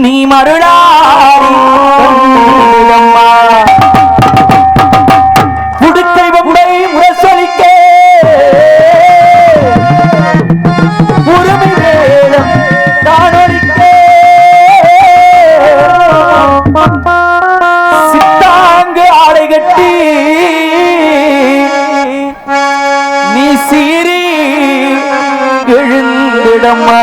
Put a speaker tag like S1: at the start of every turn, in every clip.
S1: நீ மருளாடி புடுக்கை பொம்பை முரசொலிக்க உரிமை வேடம் தானொலிக்க சித்தாங்கு ஆடை கட்டி நீ சீறி எழுந்திடம்மா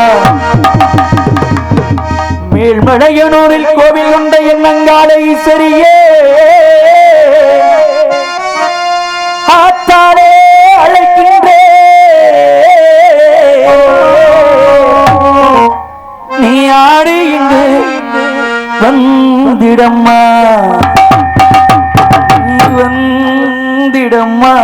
S1: மேல்மலையனூரில் கோவில் கொண்ட எண்ணங்காலை ஈஸ்வரியே ஆத்தாரே அழைக்கின்றே நீ ஆடி இங்கு வந்திடம்மா நீ வந்திடம்மா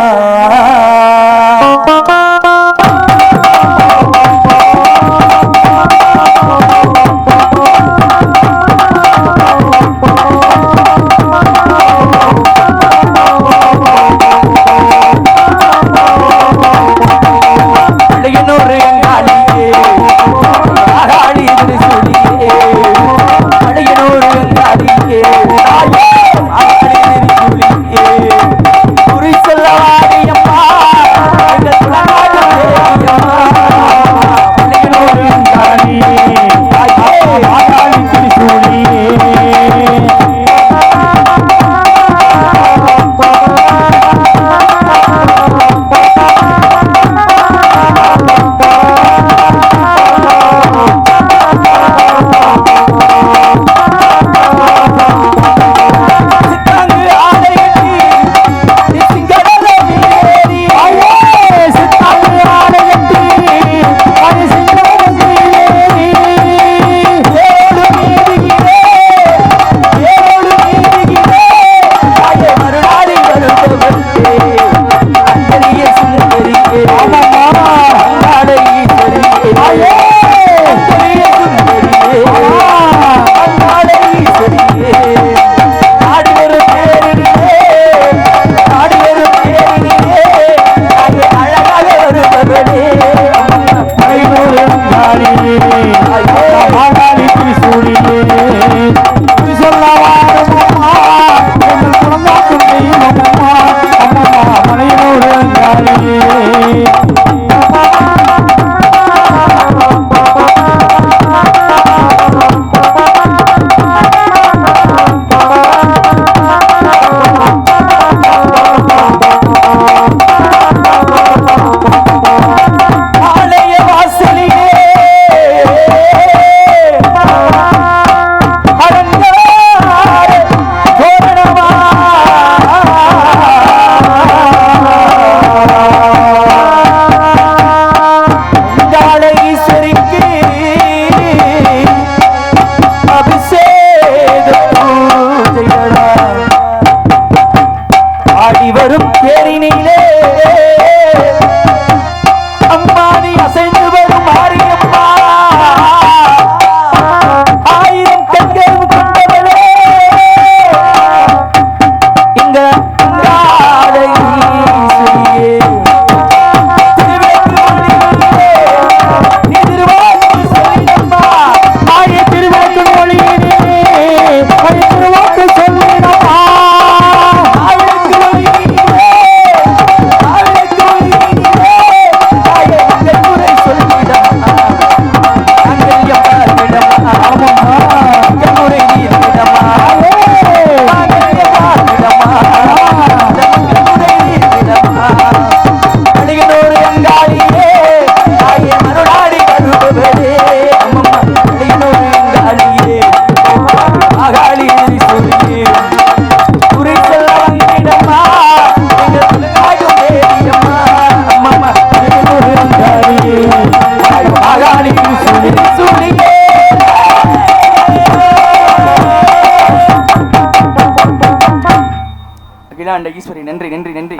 S1: ஈஸ்வரி நன்றி நன்றி நன்றி.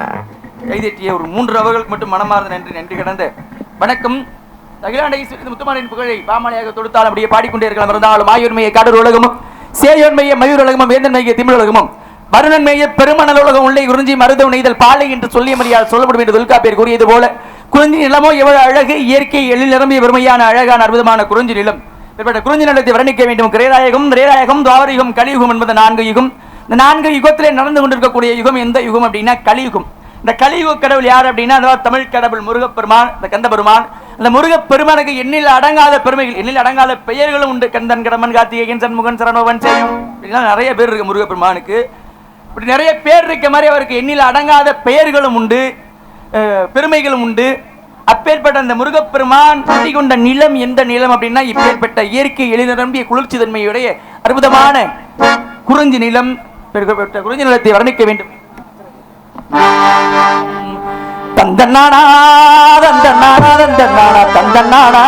S1: கைதட்டிய ஒரு 3 அவர்களுக்கு மட்டும் மனமார்ந்த நன்றி நன்றி கடந்த வணக்கம். அகிலாண்ட ஈஸ்வரி முத்துமாரின் புகழை பாமலையாக தொடுத்தால் அப்படியே பாடிக்கொண்டே இருக்கலாம். இருந்தாலும் ஆயுர்மையை காடர் உலகமும் சேயோன்மையை மயூர் உலகமும் வேந்தன்மையை திமிழ் உலகமும் வருணன்மையை பெருமணல் உலகம் உள்ளே குறிஞ்சி மருதம் நெய்தல் பாலை என்று சொல்லிய மரியாதை சொல்லப்படும் என்று தொல்காப்பியர் கூறியது போல குறிஞ்சி நிலமோ எவ்வளவு அழகு, இயற்கை எழில் நிரம்பிய பெருமையான அழகான அற்புதமான குறிஞ்சி நிலம் குறிஞ்சி நிலத்தை வர்ணிக்க வேண்டும். கிரேதாயகம், திரேதாயகம், துவாபரயுகம், கலியுகம் என்பது 4 யுகம். இந்த 4 யுகத்திலே நடந்து கொண்டிருக்கக்கூடிய யுகம் எந்த யுகம் அப்படின்னா கலியுகம். இந்த கலியுக கடவுள் யார் அப்படின்னா அதாவது தமிழ் கடவுள் முருகப்பெருமான், இந்த கந்தபெருமான். அந்த முருகப்பெருமானுக்கு எண்ணில் அடங்காத பெருமைகள், எண்ணில் அடங்காத பெயர்களும் உண்டு. கந்தன், கடமன், கார்த்திகேயன், சண்முகன், சரணோவன், செய்யும், இப்படிலாம் நிறைய பேர் இருக்கு முருகப்பெருமானுக்கு. இப்படி நிறைய பேர் இருக்க மாதிரி அவருக்கு எண்ணில் அடங்காத பெயர்களும் உண்டு, பெருமைகளும் உண்டு. அப்பேற்பட்ட அந்த முருகப்பெருமான் குடி கொண்ட நிலம் எந்த நிலம் அப்படின்னா இப்பேற்பட்ட இயற்கை எழிலரம்பிய குளிர்ச்சி தன்மையுடைய அற்புதமான குறிஞ்சி நிலம். குறிஞ்சி நிலத்தை வர்ணிக்க வேண்டும். தந்தன்னானா தந்தன்னானா தந்தன்னானா தந்தன்னானா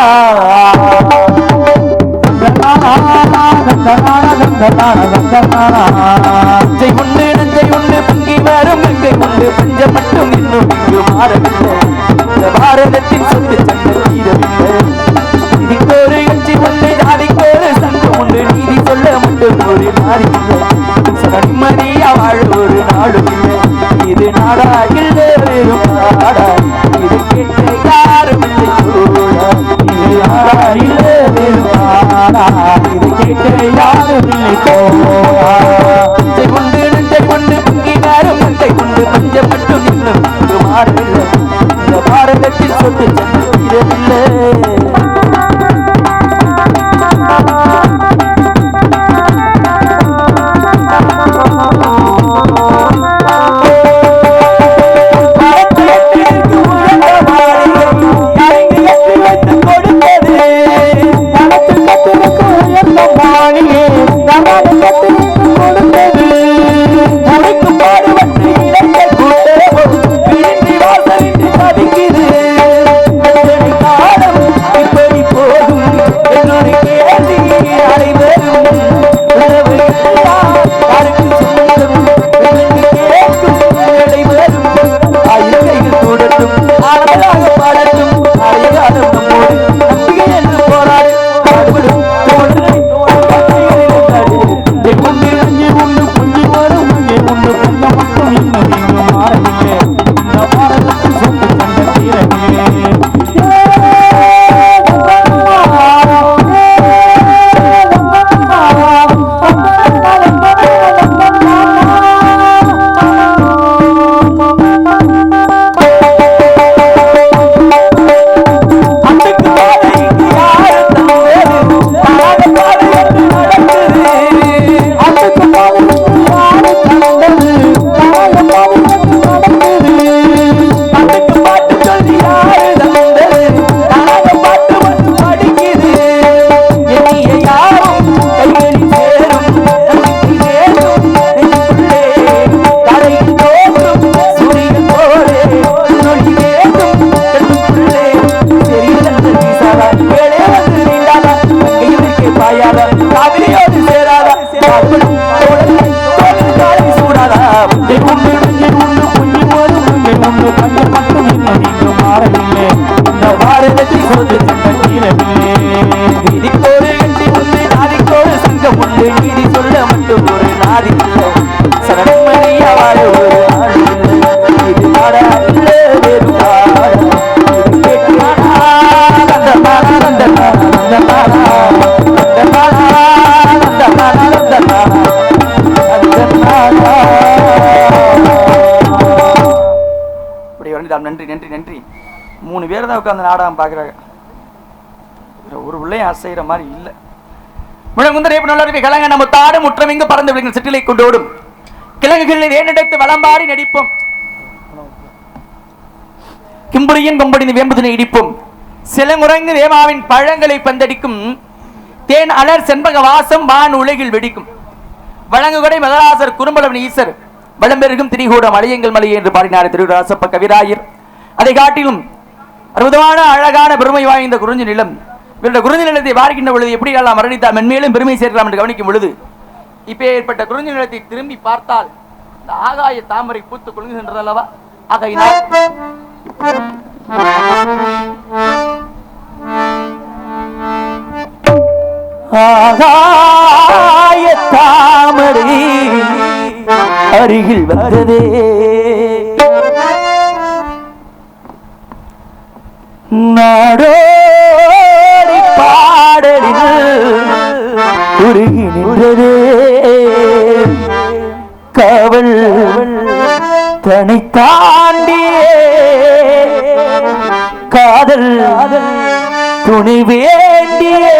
S1: நஞ்சை உண்டு நஞ்சை உண்டு பொங்கி வரும் நஞ்சை உண்டு பஞ்சம் மட்டும் இன்னும் இங்கு மாறவில்லை. இந்த பாரதத்தின் சொத்து சண்டை தீரவில்லை. இதுக்கொரு கட்சி உண்டு, ஜாதிக்கொரு சங்கம் உண்டு, நீதி சொல்ல மட்டும் ஒரு மாறிவில்லை. நிம்மதியா வாழ ஒரு நாடும் இல்லை. இது நாடா இல்லை வெறும் நாடா, இது கேட்ட யாரும் இல்லை தோழா. இது நாடா இல்லை வெறும் நாடா, இது கேட்ட யாரும் இல்லை தோழா. நஞ்சை கொண்டு நஞ்சை கொண்டு பொங்கி நேரம் நஞ்சை கொண்டு பஞ்சம் மட்டும் இன்னும் இங்கு மாறவில்லை. இந்த பாரதத்தில் சொத்து சண்டை தீரவில்லை. நன்றி நன்றி நன்றி. 3 பேர் தான் உட்காந்து நாடகம் பார்க்குறாங்க. ஒரு பிள்ளையும் அசைகிற மாதிரி இல்லை. முழங்குந்தரே புனலருவி கலங்க நம்ம தாடு முற்றம் இங்கு பறந்து விடுங்கள் சிற்றிலை கொண்டோடும் கிழங்குகளில் ஏனெடுத்து வளம்பாடி நடிப்போம். கிம்புரியின் கொம்படிந்து வேம்புதினை இடிப்போம். சிலங்குறைந்து வேமாவின் பழங்களை பந்தடிக்கும். தேன் அலர் செண்பக வாசம் வான் உலகில் வெடிக்கும். வழங்குகொடை மதராசர் குறும்பளவன் ஈசர் வளம்பெருகும் திரிகூடம் அலையங்கள் மலையே என்று பாடினார் திருராசப்ப கவிராயர். அதை காட்டிலும் அற்புதமான அழகான பெருமை வாய்ந்த குறிஞ்சி நிலம். இவருடைய குறிஞ்சி நிலத்தை பார்க்கின்ற பொழுது எப்படி எல்லாம் மரணித்தால் மென்மேலும் பெருமை சேர்க்கலாம் என்று கவனிக்கும் பொழுது இப்போ ஏற்பட்ட குறிஞ்சி நிலத்தை திரும்பி பார்த்தால் இந்த ஆகாய தாமரை பூத்து கொள்கின்றது அல்லவா. ஆகையினால் ஆகாய தாமரை அருகில் வந்ததே நாடோடி பாடலில் உருகி நின்றதே காவல் தனை தாண்டியே காதல் துணை வேண்டியே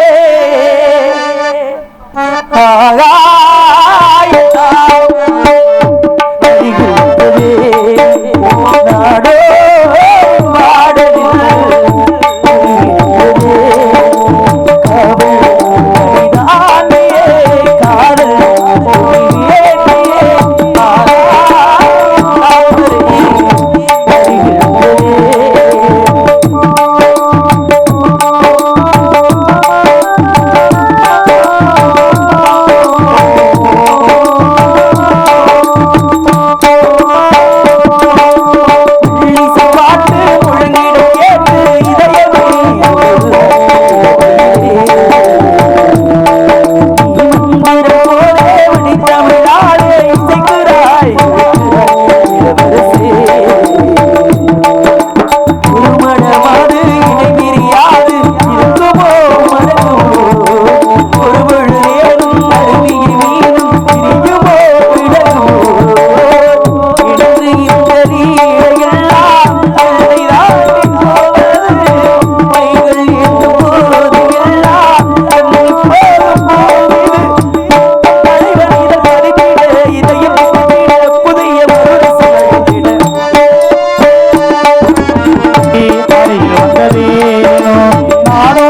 S1: நாடோ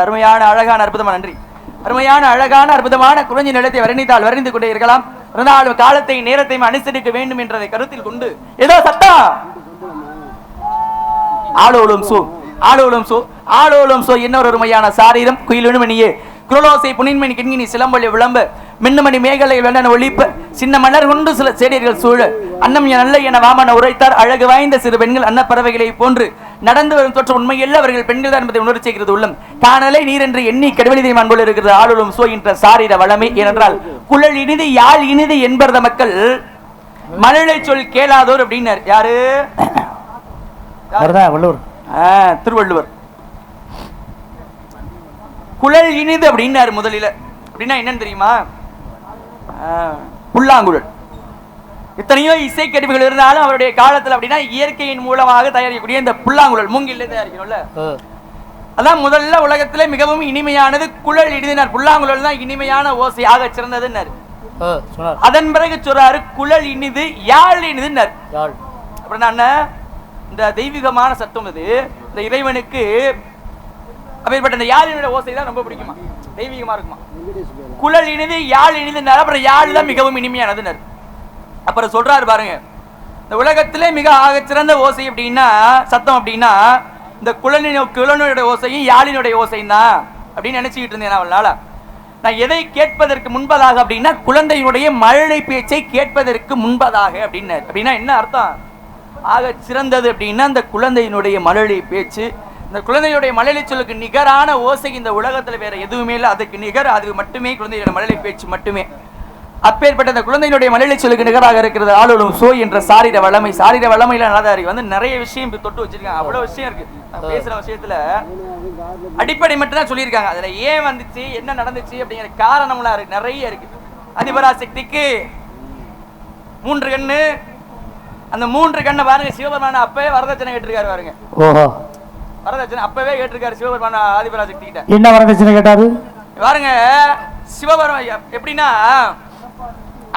S1: அருமையான அழகான அற்புதமான நன்றி. அருமையான அழகான அற்புதமான குறிஞ்சி நிலத்தை வர்ணித்தால் வர்ணித்து கொண்டே இருக்கலாம். இருந்தாலும் காலத்தை நேரத்தையும் அனுசரிக்க வேண்டும் என்றதை கருத்தில் கொண்டு ஏதோ சத்தம் ஆளோலும் சோ இன்னொரு அருமையான சாரீரம் குயிலுமணியே குரலோசை புனின்மணி கிண்கினி சிலம்பொலி விளம்ப மின்னுமணி மேகலை வெள்ளன ஒளிப்ப சின்ன மலர் கொண்டு சில செடியர்கள் சூழ அன்னம் நல்ல என வாமன உரைத்தார். அழகு வாய்ந்த சிறு பெண்கள் அன்னப்பறவைகளை போன்று நடந்து வரும் தோற்ற உண்மையல்ல அவர்கள் பெண்கள் தான் என்பதை உணர்ச்சி செய்கிறது உள்ளம். காணலை நீர் என்று எண்ணி கடவுளிதை மாண்போல் இருக்கிறது ஆளும் சோ என்ற சாரீர வளமை. ஏனென்றால் குழல் இனிது யாழ் இனிது என்பத மக்கள் மழலை சொல் கேளாதோர் அப்படின்னார். யாரு? திருவள்ளுவர். குழல் இனிது அப்படின்னாரு முதலில். அப்படின்னா என்னன்னு தெரியுமா? புல்லாங்குழல். இத்தனையோ இசைக்கருவிகள் இருந்தாலும் அவருடைய காலத்தில் அப்படின்னா இயற்கையின் மூலமாக தயாரிக்கக்கூடிய இந்த புல்லாங்குழல் மூங்கில தயாரிக்கணும்ல, அதான் முதல்ல உலகத்திலே மிகவும் இனிமையானது குழல் இனிதினார். புல்லாங்குழல் தான் இனிமையான ஓசையாக சிறந்ததுன்னாரு. அதன் பிறகு சொல்றாரு குழல் இனிது யாழ் இனிதுன்னார். அப்படின்னா இந்த தெய்வீகமான சத்தம் இது இந்த இறைவனுக்கு அப்பேற்பட்ட இந்த யாழினுடைய ஓசை தான் ரொம்ப பிடிக்குமா, தெய்வீகமா இருக்குமா. குழல் இனிது யாழ் இனிதுன்னார். அப்புறம் யாழ் தான் மிகவும் இனிமையானதுன்னார். அப்புறம் சொல்றாரு பாருங்க, இந்த உலகத்திலே மிக ஆகச்சிறந்த ஓசை அப்படின்னா சத்தம் அப்படின்னா இந்த குழலினுடைய ஓசையும் யாழினுடைய ஓசையும் தான் அப்படின்னு நினைச்சுக்கிட்டு இருந்தேன். அவளால நான் எதை கேட்பதற்கு முன்பதாக அப்படின்னா குழந்தையினுடைய மழலை பேச்சை கேட்பதற்கு முன்பதாக அப்படின்னாரு. அப்படின்னா என்ன அர்த்தம்? ஆக சிறந்தது அப்படின்னா இந்த குழந்தையினுடைய மழலை பேச்சு, இந்த குழந்தையுடைய மழலை சொல்லுக்கு நிகரான ஓசை இந்த உலகத்துல வேற எதுவுமே இல்லை. அதுக்கு நிகர் அது மட்டுமே குழந்தையோட மழலை பேச்சு மட்டுமே. அப்பேற்பட்ட அந்த குழந்தையினுடைய மலையில சொல்லுக்கு நிகராக இருக்கிறது ஆளும் சோய் என்ற சாரீர வளமை. சாரீர வளமையில நலதாரி வந்து நிறைய விஷயம் தொட்டு வச்சிருக்காங்க. அவ்வளவு விஷயம் இருக்கு. பேசுற விஷயத்துல அடிப்படை மட்டும் தான் சொல்லியிருக்காங்க. அதுல ஏன் வந்துச்சு, என்ன நடந்துச்சு அப்படிங்கிற காரணம்லாம் இருக்கு, நிறைய இருக்கு. அதிபராசக்திக்கு 3 கண்ணு. அந்த 3 கண்ணை பாருங்க, சிவபெருமான அப்பவே வரதட்சணை கேட்டிருக்காரு பாருங்க. வரதட்சணை அப்பவே கேட்டிருக்காரு சிவபெருமான ஆதிபராசக்தி கிட்ட.
S2: என்ன வரதட்சணை கேட்டாரு
S1: பாருங்க? சிவபெருமான் எப்படின்னா,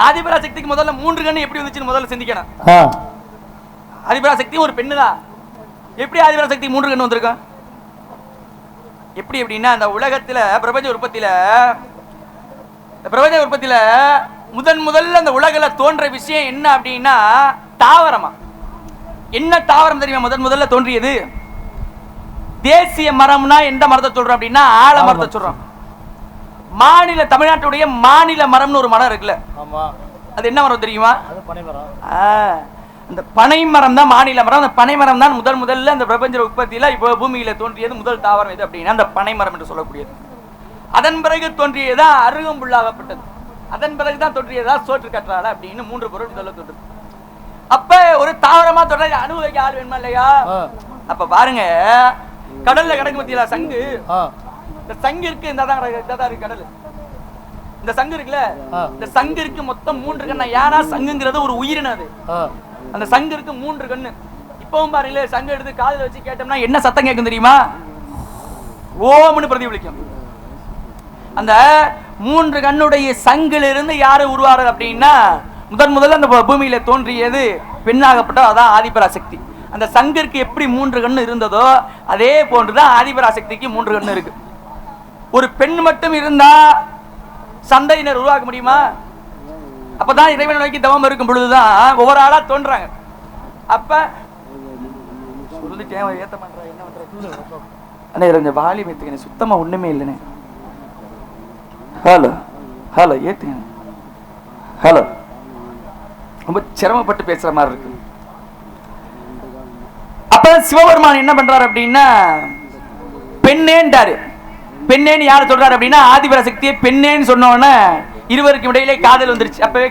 S1: ஆதிபராசக்திக்கு முதல்ல 3 கண்ணு எப்படி வந்துச்சுன்னு முதல்ல சிந்திக்கணும். ஆதிபராசக்தி ஒரு பெண்ணுதான். எப்படி ஆதிபராசக்தி 3 கண்ணு வந்திருக்கும்? எப்படி எப்படின்னா, அந்த உலகத்துல பிரபஞ்ச உற்பத்தியில முதல்ல அந்த உலகில தோன்ற விஷயம் என்ன அப்படின்னா தாவரமா. என்ன தாவரம் தெரியுமா முதல்ல தோன்றியது? தேசிய மரம்னா எந்த மரத்தை சொல்றோம் அப்படின்னா ஆலமரத்தை சொல்றோம். மாநில தமிழ்நாட்டுடைய மாநில மரம்னு ஒரு மரம் இருக்குல்ல, அது என்ன மரம் தெரியுமா? அந்த பனை மரம் தான் மாநில மரம். அந்த பனை மரம் தான் முதல்ல அந்த பிரபஞ்ச உற்பத்தியில இப்போ பூமியில தோன்றியது முதல் தாவரம் எது அப்படின்னா அந்த பனை மரம் என்று சொல்லக்கூடியது. அதன் பிறகு தோன்றியதா அருகம்புல்லாகப்பட்டது. அதன் பிறகுதான் தோன்றியதா சோற்று கற்றாழை அப்படின்னு 3 பொருள் முதல்ல தோன்றது. அப்ப ஒரு தாவரமா தோன்ற அனுபவிக்க ஆள் வேணுமா இல்லையா? அப்ப பாருங்க, கடல்ல கிடக்கு பத்தியா சங்கு. இந்த சங்கு இருக்கு, இந்த கடல். இந்த சங்கு இருக்குல்ல, இந்த சங்கு இருக்கு மொத்தம் 3 கண்ணு. ஏன்னா சங்குங்கிறது ஒரு உயிரினம். அது அந்த சங்கு இருக்கு 3 கண்ணு. இப்பவும் பாருங்களே, சங்கு எடுத்து காதுல வச்சு கேட்டோம்னா என்ன சத்தம் கேட்கும் தெரியுமா? ஓம்னு பிரதிபலிக்கும். அந்த 3 கண்ணுடைய சங்கில இருந்து யாரு உருவாரு அப்படின்னா முதல்ல அந்த பூமியில தோன்றியது பெண்ணாகப்பட்ட அதான் ஆதிபராசக்தி. அந்த சங்கிற்கு எப்படி 3 கண்ணு இருந்ததோ அதே போன்றுதான் ஆதிபராசக்திக்கு 3 கண்ணு இருக்கு. ஒரு பெண் மட்டும் இருந்தா சந்தையினர் உருவாக்க முடியுமா? அப்பதான் இறைவனை நோக்கி தவம் இருக்கும் பொழுதுதான் ஒவ்வொரு ஆளா தோன்றாங்க. அப்ப ஏத்த பண்ற என்ன பண்ற வாலி மேத்துக்கு சுத்தமா ஒண்ணுமே இல்லைன்னு. ஹலோ ஹலோ ஏத்துங்க. ஹலோ, ரொம்ப சிரமப்பட்டு பேசுற மாதிரி இருக்கு. அப்ப சிவபெருமான் என்ன பண்றாரு அப்படின்னா பெண்ணேன்டாரு. பெண்ணேன்னு யாரு சொல்றாரு அப்படின்னா ஆதிபராசக்தியை பெண்ணேன்னு சொன்னோன்னு இருவருக்கும் இடையிலே காதல் வந்துருச்சு. அப்பவே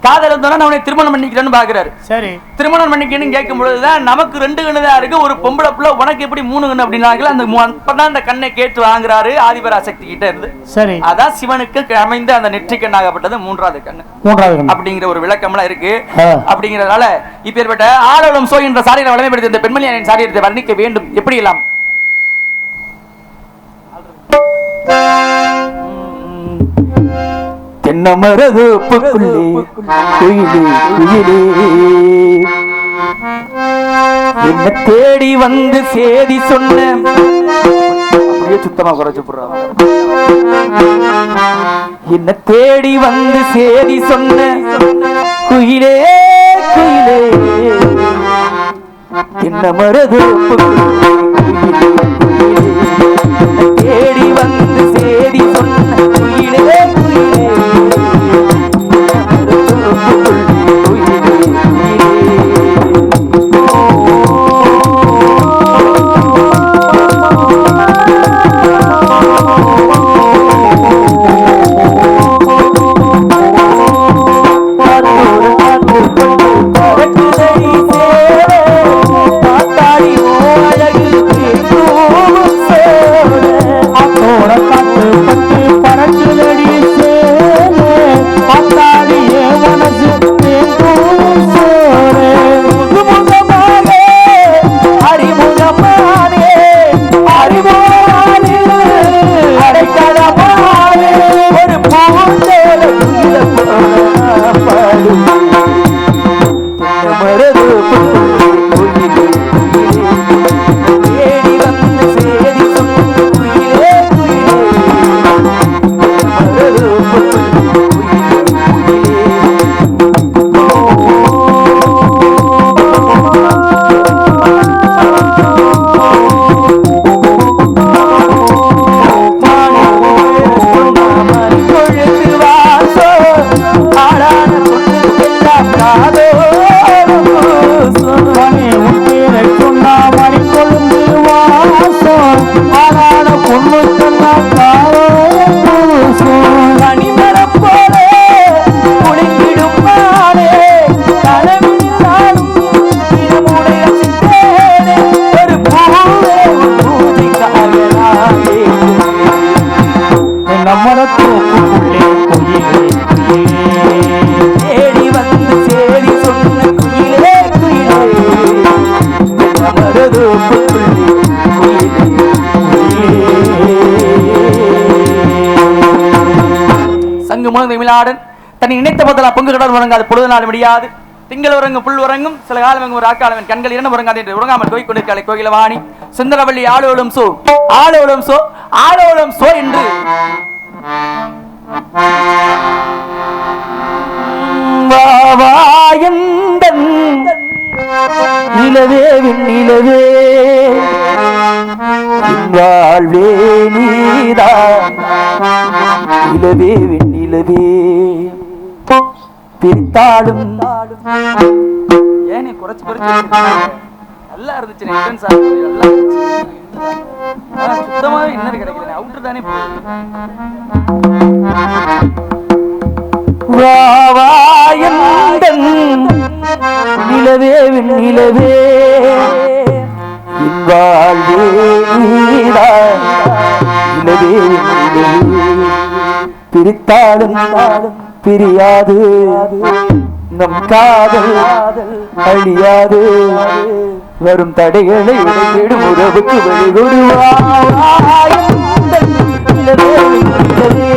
S1: காதல் வந்தோன்னா அவனை திருமணம் பண்ணிக்கிறேன்னு பாக்குறாரு. சரி, திருமணம் பண்ணிக்கணும்னு கேட்கும் பொழுதுதான் நமக்கு 2 கண்ணு தான் இருக்கு, ஒரு பொம்பளை புள்ள, உனக்கு எப்படி 3 கண்ணு அப்படின்னாங்களா. அந்த அப்பதான் அந்த கண்ணை கேட்டு வாங்குறாரு ஆதிபராசக்தி கிட்ட இருந்து. சரி, அதான் சிவனுக்கு அமைந்த அந்த நெற்றி கண்ணாகப்பட்டது 3வது கண்ணு அப்படிங்கிற ஒரு விளக்கம்லாம் இருக்கு. அப்படிங்கிறதுனால இப்பேற்பட்ட ஆளும் சோய் என்ற சாரியை வளமைப்படுத்தி இந்த பெண்மணியின் சாரியத்தை வர்ணிக்க வேண்டும். எப்படி எல்லாம் தென்னமரது என்ன தேடி வந்து சேதி சொன்ன அப்படியே சுத்தமா குறைச்சு போடுறாங்க. என்ன தேடி வந்து சேதி சொன்ன குயிலே குயிலே தென்னமரது தேடி வந்து சேதி சொன்ன குயிலே குயிலே அழகு தமிழ்நாடன் தன்னை நினைத்த போதெல்லாம் பொங்கு கடல் உறங்காது பொழுது நாள் முடியாது திங்கள் உறங்கும் புல் உறங்கும் சில காலம் ஒரு ஆக்காளவன் கண்கள் இரண்டு உறங்காது என்று உறங்காமல் கோய் கொண்டிருக்காளை கோகிலவாணி சுந்தரவள்ளி ஆளோடும் சோ ஆளோடும் சோ ஆளோடும் சோ என்று நிலவே நிலவே வாழ்வே நீதா நிலவே நிலவே பிரித்தாலும் ஏன் குறைச்சு குறைச்சு நல்லா இருந்துச்சு சுத்தமாவே இன்னும் கிடைக்கல அவுட்டர் தானே நிலவே நிலவே வாழ்வே நிலவே பிரித்தாலும் பிரியாது நம் காதல் அழியாது வரும் தடைகளை உடைத்திடும் உறவுக்கு வழிகொடுவாய் நிலவே நிலவே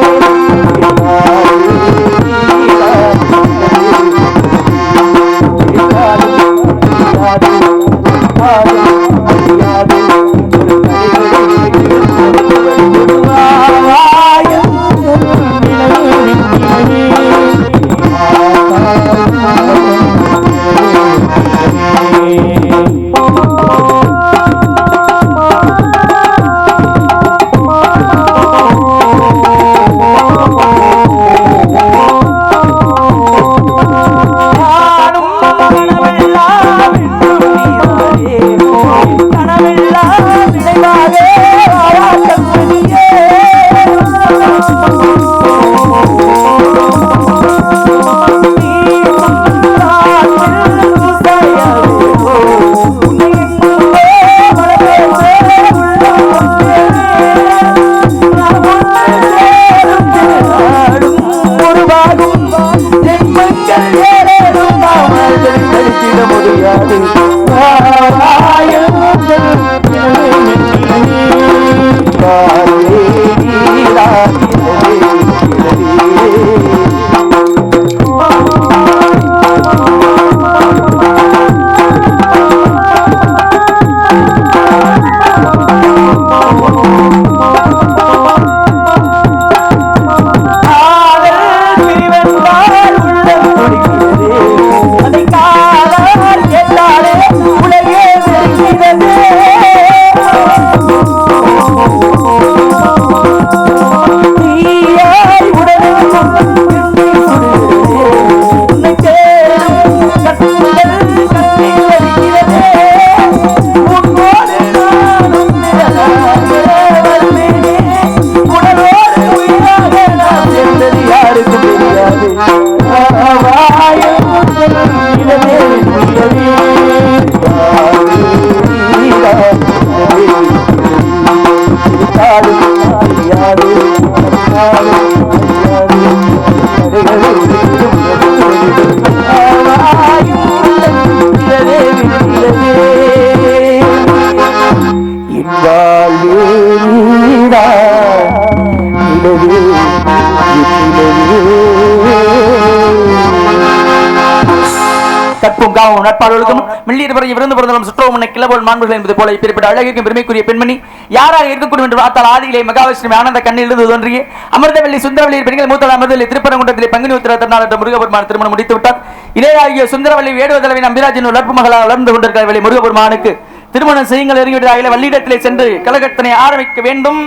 S1: நட்பாளர்களுக்கும் மில்லியர் வரை விருந்து பிறந்தாலும் சுற்றவும் கிளவோல் மாண்புகள் என்பது போல இப்படிப்பட்ட அழகிற்கும் பெருமைக்குரிய பெண்மணி யாராக இருக்கக்கூடும் என்று பார்த்தால் ஆதியிலே மகாவிஷ்ணு ஆனந்த கண்ணிலிருந்து தோன்றிய அமிர்தவல்லி சுந்தரவல்லி பெண்கள் மூத்த அமிர்தவல்லி திருப்பரங்குன்றத்திலே பங்குனி உத்திர திருநாள் என்ற முருகபெருமான் திருமணம் முடித்து விட்டார். இளையாகிய சுந்தரவல்லி வேடுவதலவின் அம்பிராஜின் வளர்ப்பு மகளாக வளர்ந்து கொண்டிருக்கிற முருகபெருமானுக்கு திருமணம் செய்யுங்கள் இறங்கிவிட்ட வள்ளியிடத்திலே சென்று கலகத்தனை ஆரம்பிக்க வேண்டும்.